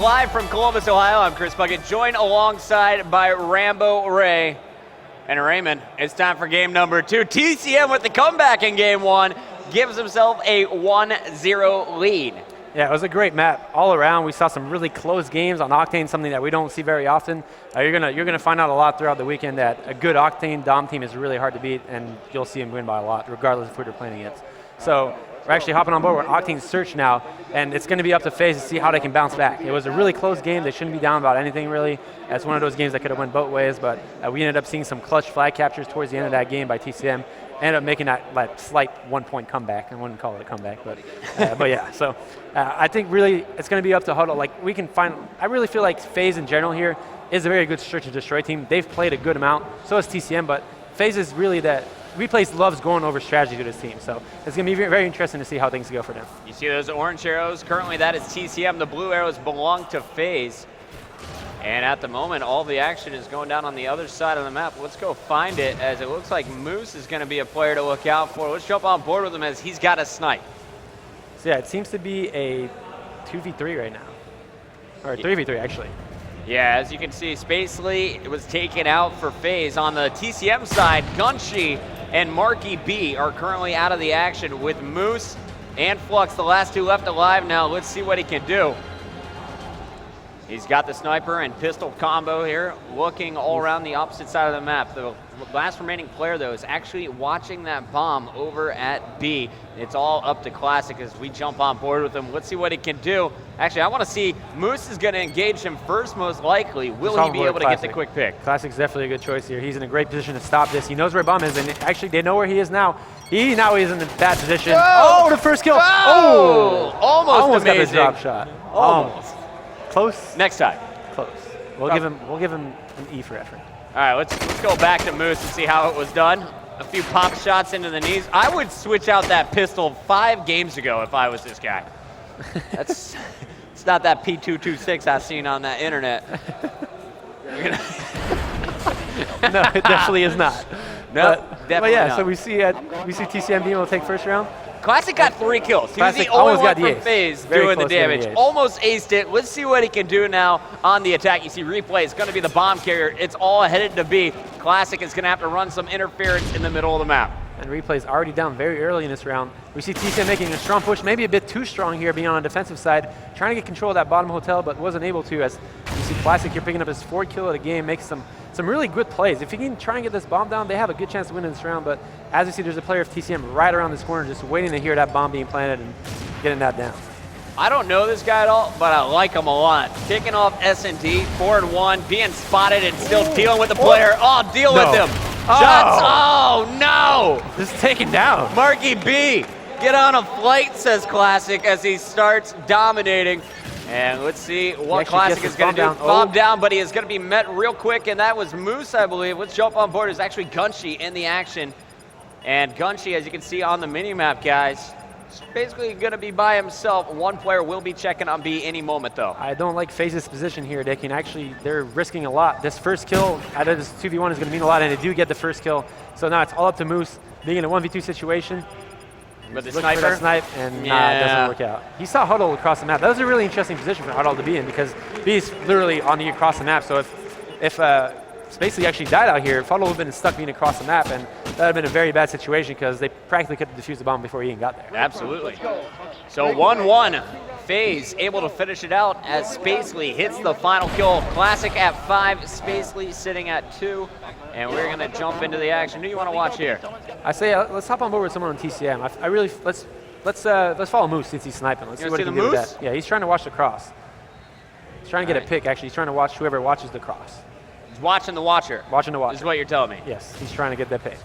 Live from Columbus, Ohio, I'm Chris Bucket, joined alongside by Rambo Ray. And Raymond, it's time for game number 2. TCM with the comeback in game 1 gives himself a 1-0 lead. Yeah, it was a great map all around. We saw some really close games on Octane, something that we don't see very often. You're gonna find out a lot throughout the weekend that a good Octane Dom team is really hard to beat, and you'll see them win by a lot, regardless of who they're playing against. So we're actually hopping on board with Octane's search now, and it's going to be up to FaZe to see how they can bounce back. It was a really close game. They shouldn't be down about anything, really. It's one of those games that could have went both ways, but we ended up seeing some clutch flag captures towards the end of that game by TCM. Ended up making that slight 1-point comeback. I wouldn't call it a comeback, but yeah. So I think really it's going to be up to Huddle. Like we can find. I really feel like FaZe in general here is a very good search and destroy team. They've played a good amount. So has TCM, but FaZe is really that. Replays loves going over strategy to this team, so it's going to be very interesting to see how things go for them. You see those orange arrows? Currently that is TCM. The blue arrows belong to FaZe. And at the moment, all the action is going down on the other side of the map. Let's go find it, as it looks like Moose is going to be a player to look out for. Let's jump on board with him as he's got a snipe. So yeah, it seems to be a 2v3 right now, or 3v3 actually. Yeah, as you can see, Spacely was taken out for FaZe. On the TCM side, Gunshi and Marky B are currently out of the action with Moose and Flux, the last two left alive now. Let's see what he can do. He's got the sniper and pistol combo here, looking all around the opposite side of the map. The last remaining player, though, is actually watching that bomb over at B. It's all up to Classic as we jump on board with him. Let's see what he can do. Actually, I want to see Moose is going to engage him first, most likely. Will he be able to get the quick pick? Classic's definitely a good choice here. He's in a great position to stop this. He knows where bomb is, and actually they know where he is now. He now is in a bad position. Whoa! Oh, the first kill. Oh! Almost amazing. Got the drop shot. Almost. Close. Next time. Close. We'll give him an E for effort. All right, let's go back to Moose and see how it was done. A few pop shots into the knees. I would switch out that pistol 5 games ago if I was this guy. It's not that P226 I've seen on that internet. No, it definitely is not. No, definitely but yeah, not. So we see TCM being able to take first round. Classic got 3 kills. He was the only one from FaZe doing the damage. Almost aced it. Let's see what he can do now on the attack. You see Replay is going to be the bomb carrier. It's all headed to B. Classic is going to have to run some interference in the middle of the map. And Replay is already down very early in this round. We see TCM making a strong push, maybe a bit too strong here, being on the defensive side, trying to get control of that bottom hotel, but wasn't able to, as you see Classic here picking up his 4th kill of the game, makes some really good plays. If he can try and get this bomb down, they have a good chance to win in this round, but as you see, there's a player of TCM right around this corner just waiting to hear that bomb being planted and getting that down. I don't know this guy at all, but I like him a lot. Kicking off S&D, 4-1, being spotted and still dealing with the player. Oh, deal with him. Shots, oh no! Just taken down. Marky B, get on a flight, says Classic, as he starts dominating. And let's see what Classic is going to do. Bomb down, but he is going to be met real quick, and that was Moose, I believe. Let's jump on board. It's actually Gunshi in the action. And Gunshi, as you can see on the mini-map, guys, is basically going to be by himself. One player will be checking on B any moment, though. I don't like FaZe's position here. They're risking a lot. This first kill out of this 2v1 is going to mean a lot, and they do get the first kill. So now it's all up to Moose, being in a 1v2 situation. But the sniper, for that snipe, and it doesn't work out. He saw Huddle across the map. That was a really interesting position for Huddle to be in, because B's literally on the across the map. So if Spacely actually died out here, Huddle would have been stuck being across the map, and that would have been a very bad situation because they practically could have defused the bomb before he even got there. Absolutely. So 1-1. FaZe able to finish it out as Spacely hits the final kill. Classic at 5, Spacely sitting at 2. And we're going to jump into the action. Who do you want to watch here? I say let's hop on board with someone on TCM. Let's follow Moose since he's sniping. Let's see what he can do with that. Yeah, he's trying to watch the cross. He's trying to get a pick. Actually, he's trying to watch whoever watches the cross. He's watching the watcher. Watching the watcher. Is what you're telling me. Yes, he's trying to get that pick.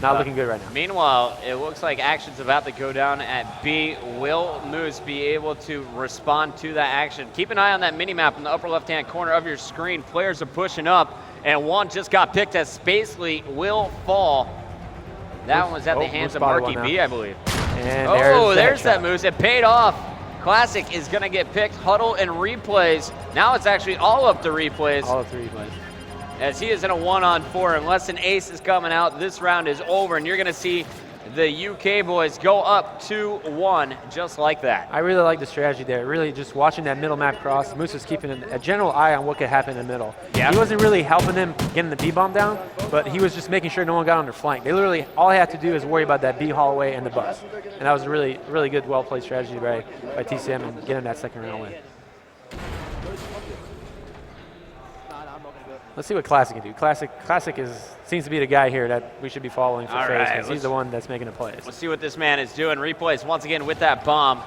Not looking good right now. Meanwhile, it looks like action's about to go down at B. Will Moose be able to respond to that action? Keep an eye on that mini-map in the upper left-hand corner of your screen. Players are pushing up, and one just got picked as Spacely will fall. That one was at the hands of Marky B, I believe. And there's that Moose. It paid off. Classic is going to get picked. Huddle and Replays. Now it's actually all up to Replays. All up to Replays. As he is in a 1-on-4. Unless an ace is coming out, this round is over, and you're going to see the UK boys go up 2-1 just like that. I really like the strategy there. Really just watching that middle map cross. Moose was keeping a general eye on what could happen in the middle. Yep. He wasn't really helping them getting the B bomb down, but he was just making sure no one got on their flank. They literally, all they had to do is worry about that B hallway and the bus. And that was a really, really good, well-played strategy by TCM and getting that second round win. Let's see what Classic can do. Classic seems to be the guy here that we should be following for FaZe, because he's the one that's making the plays. Let's see what this man is doing. Replays once again with that bomb.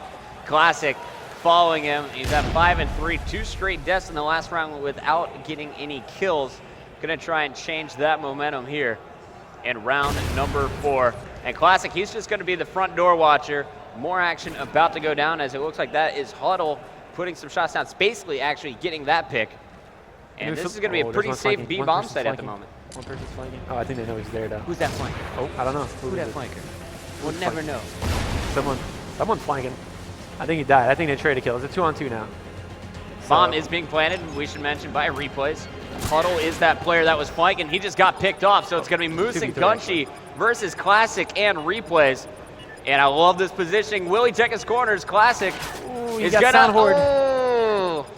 Classic following him. He's at 5 and 3, 2 straight deaths in the last round without getting any kills. Gonna try and change that momentum here in round number 4. And Classic, he's just gonna be the front door watcher. More action about to go down, as it looks like that is Huddle putting some shots down. Spacely actually getting that pick. And this is going to be a pretty safe B bomb site at the moment. One person's flanking. Oh, I think they know he's there, though. Who's that flanker? Oh, I don't know. Who's that flanker? We'll never know. Someone's flanking. I think he died. I think they traded a kill. It's a 2-on-2 now. Bomb is being planted, we should mention, by Replays. Huddle is that player that was flanking. He just got picked off, so it's going to be Moose and Gunshi versus Classic and Replays. And I love this positioning. Willie check his corners. Classic is going to...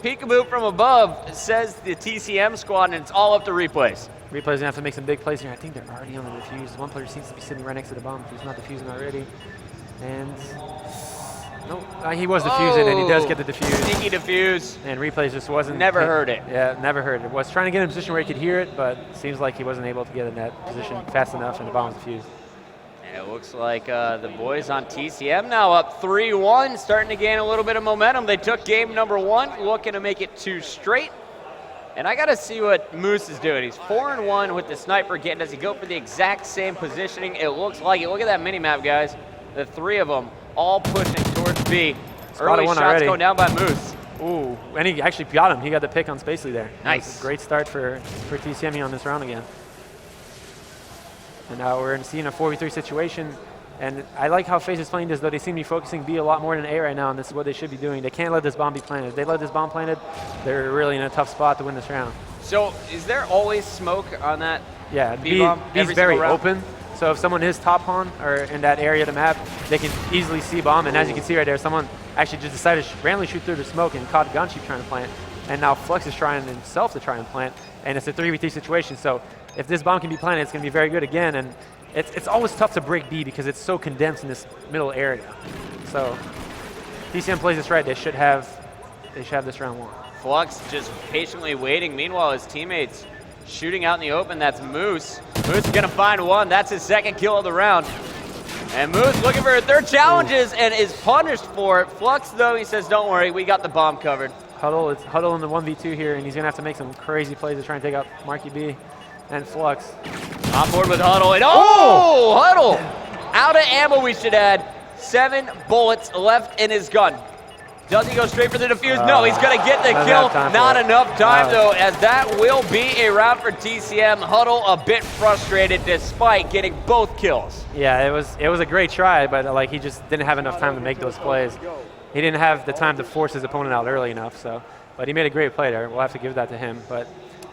Peekaboo from above, says the TCM squad, and it's all up to Replays. Replays going to have to make some big plays here. I think they're already on the defuse. One player seems to be sitting right next to the bomb if he's not defusing already. And no, he was defusing, and he does get the defuse. Sneaky defuse. And Replays just wasn't. Never heard it. Yeah, never heard it. Was trying to get in a position where he could hear it, but seems like he wasn't able to get in that position fast enough, and the bomb was defused. And it looks like the boys on TCM now up 3-1, starting to gain a little bit of momentum. They took game number 1, looking to make it 2 straight. And I got to see what Moose is doing. He's 4-1 with the sniper. Does he go for the exact same positioning? It looks like it. Look at that mini-map, guys. The 3 of them all pushing towards B. Early shots already going down by Moose. Ooh, and he actually got him. He got the pick on Spacely there. Nice. Great start for TCM on this round again. And now we're seeing a 4v3 situation. And I like how FaZe is playing this, though. They seem to be focusing B a lot more than A right now, and this is what they should be doing. They can't let this bomb be planted. If they let this bomb planted, they're really in a tough spot to win this round. So is there always smoke on that Yeah, B-bomb? B's very open. So if someone is top pawn or in that area of the map, they can easily see bomb. And as you can see right there, someone actually just decided to randomly shoot through the smoke and caught Gunshi trying to plant. And now Flex is trying himself to try and plant. And it's a 3v3 situation. So if this bomb can be planted, it's going to be very good again. And it's always tough to break B because it's so condensed in this middle area. So TCM plays this right. They should have this round won. Flux just patiently waiting. Meanwhile, his teammates shooting out in the open. That's Moose. Moose is going to find one. That's his second kill of the round. And Moose looking for 3rd challenges and is punished for it. Flux, though, he says, don't worry, we got the bomb covered. Huddle in the 1v2 here, and he's going to have to make some crazy plays to try and take out Marky B and Flux. On board with Huddle. And Huddle! Out of ammo, we should add. 7 bullets left in his gun. Does he go straight for the defuse? No, he's going to get the kill. Not enough time, though, as that will be a round for TCM. Huddle a bit frustrated despite getting both kills. Yeah, it was a great try, but like he just didn't have enough time to make those plays. He didn't have the time to force his opponent out early enough. But he made a great play there. We'll have to give that to him. But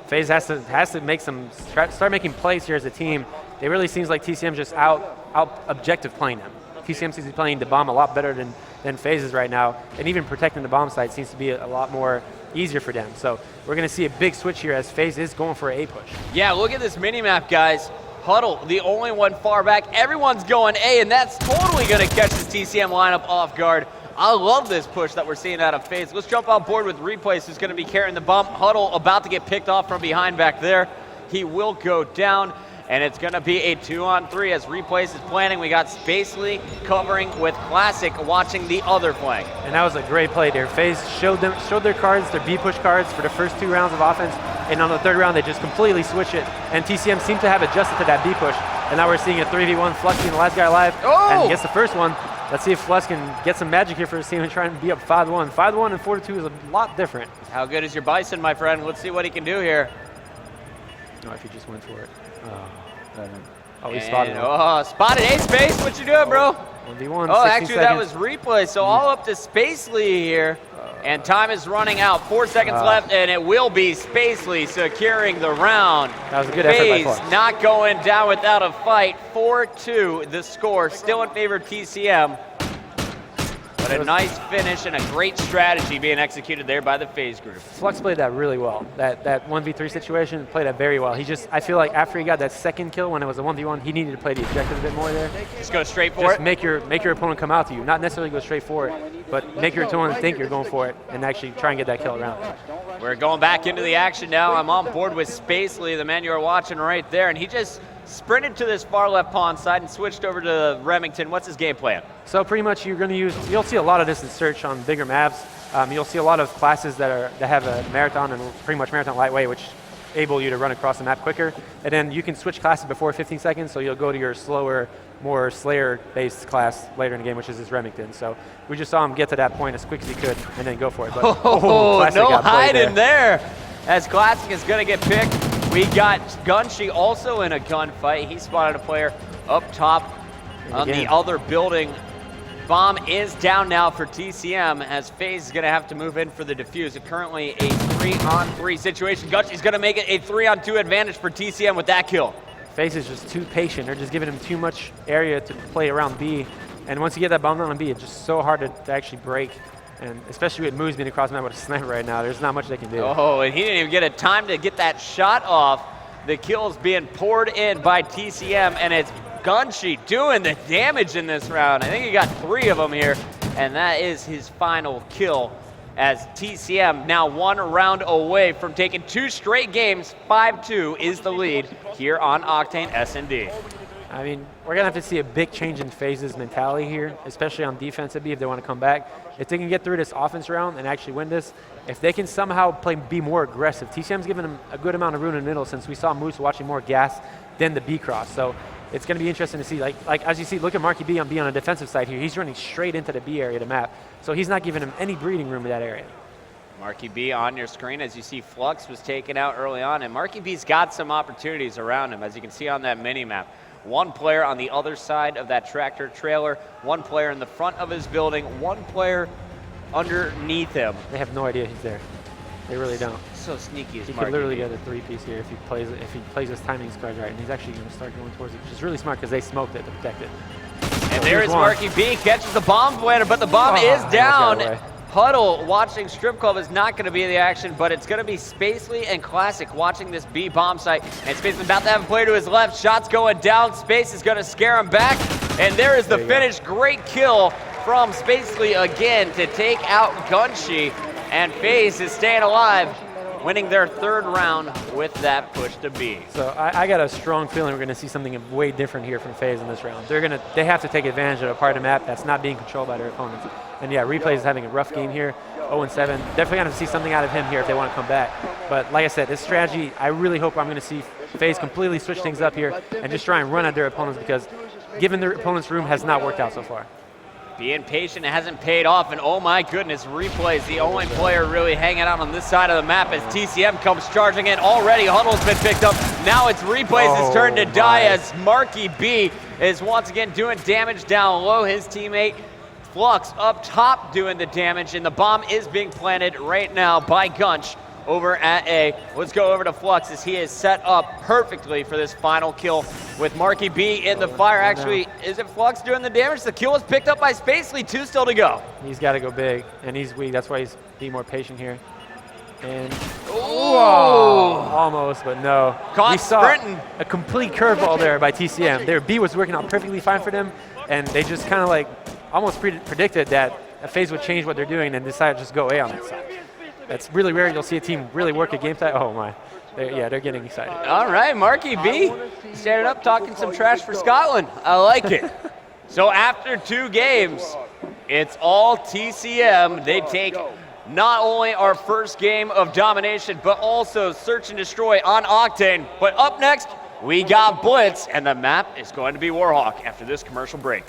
FaZe has to make start making plays here as a team. It really seems like TCM just out objective playing them. TCM seems to be playing the bomb a lot better than FaZe is right now, and even protecting the bomb site seems to be a lot more easier for them. So we're going to see a big switch here as FaZe is going for an A push. Yeah, look at this mini-map, guys. Huddle, the only one far back. Everyone's going A, and that's totally going to catch this TCM lineup off guard. I love this push that we're seeing out of FaZe. Let's jump on board with Replays, who's going to be carrying the bomb. Huddle about to get picked off from behind back there. He will go down, and it's going to be a 2-on-3 as Replays is planning. We got Spacely covering with Classic watching the other flank. And that was a great play there. FaZe showed their cards, their B push cards for the first 2 rounds of offense, and on the 3rd round they just completely switch it. And TCM seemed to have adjusted to that B push, and now we're seeing a 3v1. Flux being the last guy alive, and he gets the first one. Let's see if Flux can get some magic here for his team and try and be up 5-1. 5-1 and 4-2 is a lot different. How good is your Bison, my friend? Let's see what he can do here. Oh, if he just went for it. Oh, he spotted him. Oh, spotted A Space. What you doing, bro? 1v1. Oh, actually, that was Replay. So all up to Spacely here. And time is running out. 4 seconds left, and it will be Spacely securing the round. That was a good effort by FaZe Flux. not going down without a fight. 4-2 the score, still in favor of TCM. But a nice finish and a great strategy being executed there by the FaZe group. Flux played that really well. That 1v3 situation, played that very well. I feel like after he got that second kill when it was a 1v1, he needed to play the objective a bit more there. Just go straight for Just it. make your opponent come out to you. Not necessarily go straight for it, but make your opponent think you're going for it and actually try and get that kill around. We're going back into the action now. I'm on board with Spacely, the man you are watching right there, and he just sprinted to this far left pawn side and switched over to Remington. What's his game plan? So pretty much you'll see a lot of distance search on bigger maps. You'll see a lot of classes that have a marathon and pretty much marathon lightweight, which enable you to run across the map quicker. And then you can switch classes before 15 seconds, so you'll go to your slower, more Slayer-based class later in the game, which is his Remington. So we just saw him get to that point as quick as he could and then go for it. But, no hiding there. As Classic is going to get picked. We got Gunshi also in a gunfight. He spotted a player up top on the other building. Bomb is down now for TCM as FaZe is going to have to move in for the defuse. Currently a 3-on-3 situation. Gunshi's going to make it a 3-on-2 advantage for TCM with that kill. FaZe is just too patient. They're just giving him too much area to play around B. And once you get that bomb down on B, it's just so hard to actually break. And especially with Moose being across the map with a sniper right now, there's not much they can do. Oh, and he didn't even get a time to get that shot off. The kill's being poured in by TCM, and it's Gunshi doing the damage in this round. I think he got 3 of them here, and that is his final kill as TCM now 1 round away from taking 2 straight games. 5-2 is the lead here on Octane S&D. I mean, we're going to have to see a big change in FaZe's mentality here, especially on defensive B if they want to come back. If they can get through this offense round and actually win this, if they can somehow be more aggressive. TCM's given them a good amount of room in the middle since we saw Moose watching more gas than the B cross. So it's going to be interesting to see. Like as you see, look at Marky B on the defensive side here. He's running straight into the B area of the map. So he's not giving him any breathing room in that area. Marky B on your screen as you see Flux was taken out early on, and Marky B's got some opportunities around him as you can see on that mini map. 1 player on the other side of that tractor trailer, 1 player in the front of his building, 1 player underneath him. They have no idea he's there. They really don't. So sneaky is He Marky could literally B. get a 3-piece here if he plays his timing cards right, and he's actually going to start going towards it, which is really smart because they smoked it to protect it. And there is Marky B, catches the bomb planter, but the bomb is down. Huddle watching Strip Club is not going to be in the action, but it's going to be Spacely and Classic watching this B bomb site. And Spacely about to have a player to his left. Shots going down. Space is going to scare him back. And there is the finish. Great kill from Spacely again to take out Gunshi. And FaZe is staying alive, winning their 3rd round with that push to B. So I got a strong feeling we're going to see something way different here from FaZe in this round. They have to take advantage of a part of the map that's not being controlled by their opponents. And yeah, Replay is having a rough game here, 0-7. Definitely going to see something out of him here if they want to come back. But like I said, this strategy, I really hope I'm going to see FaZe completely switch things up here and just try and run at their opponents because giving their opponents room has not worked out so far. Being patient hasn't paid off, and oh my goodness, Replay is the only player really hanging out on this side of the map as TCM comes charging in. Already Huddle's been picked up. Now it's Replay's turn to die as Marky B is once again doing damage down low. His teammate Flux up top doing the damage, and the bomb is being planted right now by Gunsh over at A. Let's go over to Flux as he is set up perfectly for this final kill with Marky B in the fire. Actually, is it Flux doing the damage? The kill was picked up by Spacely, 2 still to go. He's got to go big, and he's weak. That's why he's being more patient here. And almost, but no. Caught sprinting. A complete curveball there by TCM. Their B was working out perfectly fine for them, and they just kind of like almost predicted that FaZe would change what they're doing and decided to just go A on that side. That's really rare. You'll see a team really work a game side. Oh my. They're getting excited. All right, Marky B standing up talking some trash for Scotland. I like it. So after 2 games, it's all TCM. They take not only our first game of domination, but also search and destroy on Octane. But up next, we got Blitz, and the map is going to be Warhawk after this commercial break.